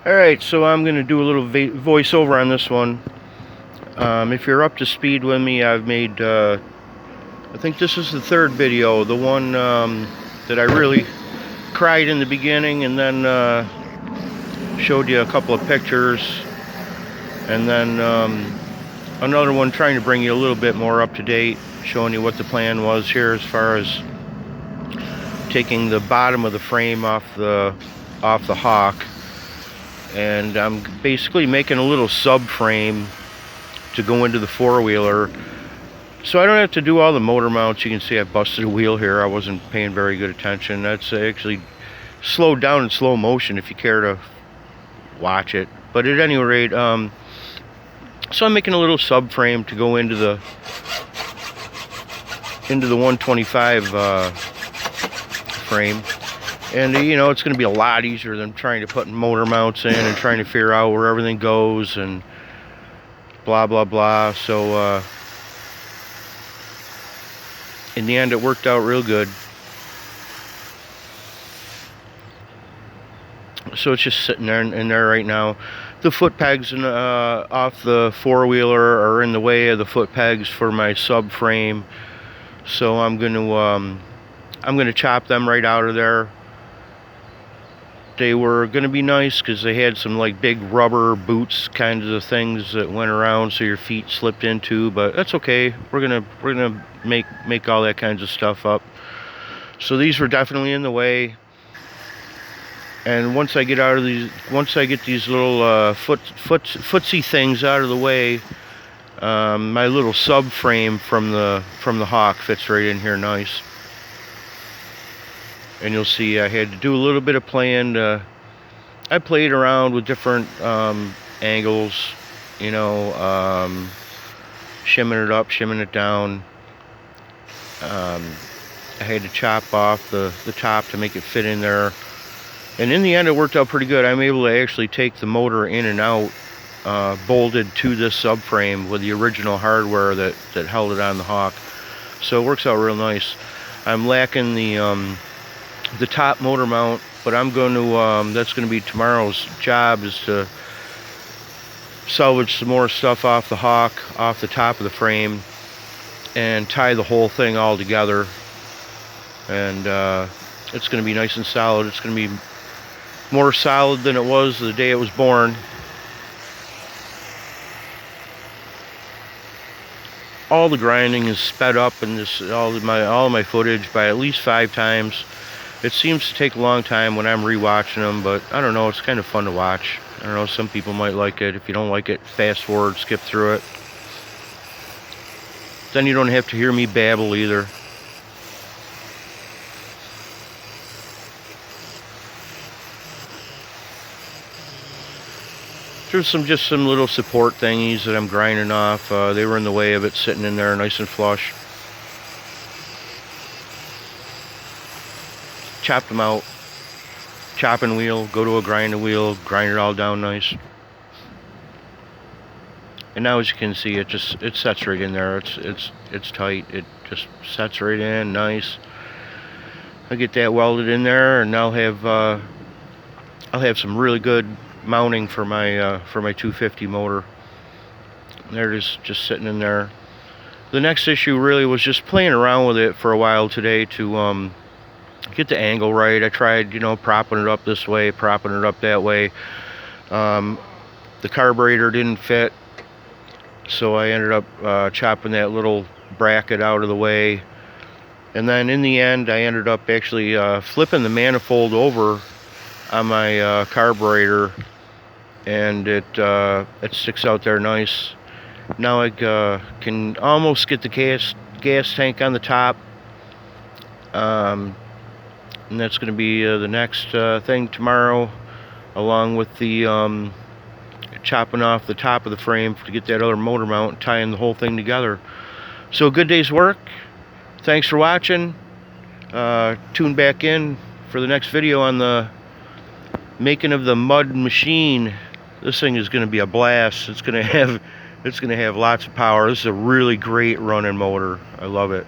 Alright, so I'm going to do a little voiceover on this one. If you're up to speed with me, I've made, I think this is the third video. The one that I really cried in the beginning, and then showed you a couple of pictures, and then another one trying to bring you a little bit more up to date, showing you what the plan was here as far as taking the bottom of the frame off the Hawk. And I'm basically making a little subframe to go into the four-wheeler, so I don't have to do all the motor mounts. You can see I busted a wheel here. I wasn't paying very good attention. That's actually slowed down in slow motion if you care to watch it. But at any rate, so I'm making a little subframe to go into the 125 frame. And you know, it's going to be a lot easier than trying to put motor mounts in and trying to figure out where everything goes and blah blah blah. So in the end, it worked out real good. So it's just sitting there in there right now. The foot pegs off the four-wheeler are in the way of the foot pegs for my subframe. So I'm going to chop them right out of there. They were going to be nice because they had some like big rubber boots kinds of things that went around so your feet slipped into, but that's okay. We're gonna make all that kinds of stuff up. So these were definitely in the way. And once I get these little footsie things out of the way, my little subframe from the Hawk fits right in here nice. And you'll see I had to do a little bit of playing. I played around with different angles, you know, shimming it up, shimming it down. I had to chop off the top to make it fit in there. And in the end, it worked out pretty good. I'm able to actually take the motor in and out, bolted to this subframe with the original hardware that held it on the Hawk. So it works out real nice. I'm lacking the top motor mount, but I'm going to that's going to be tomorrow's job, is to salvage some more stuff off the Hawk, off the top of the frame, and tie the whole thing all together. And it's going to be nice and solid. It's going to be more solid than it was the day it was born. All the grinding is sped up in this, all of my footage by at least 5 times. It seems to take a long time when I'm rewatching them, but I don't know, it's kind of fun to watch. I don't know, some people might like it. If you don't like it, fast forward, skip through it. Then you don't have to hear me babble either. There's just some little support thingies that I'm grinding off. They were in the way of it sitting in there nice and flush. Chopped them out. Chopping wheel, go to a grinding wheel, grind it all down nice. And now as you can see, it sets right in there. It's tight. It just sets right in nice. I'll get that welded in there, and I'll have some really good mounting for my 250 motor. There it is, just sitting in there. The next issue really was just playing around with it for a while today to get the angle right. I tried, you know, propping it up this way, propping it up that way. The carburetor didn't fit, so I ended up chopping that little bracket out of the way. And then in the end, I ended up actually flipping the manifold over on my carburetor, and it sticks out there nice. Now I can almost get the gas tank on the top. And that's going to be the next thing tomorrow, along with the chopping off the top of the frame to get that other motor mount and tying the whole thing together. So a good day's work. Thanks for watching. Tune back in for the next video on the making of the mud machine. This thing is going to be a blast. It's going to have lots of power. This is a really great running motor. I love it.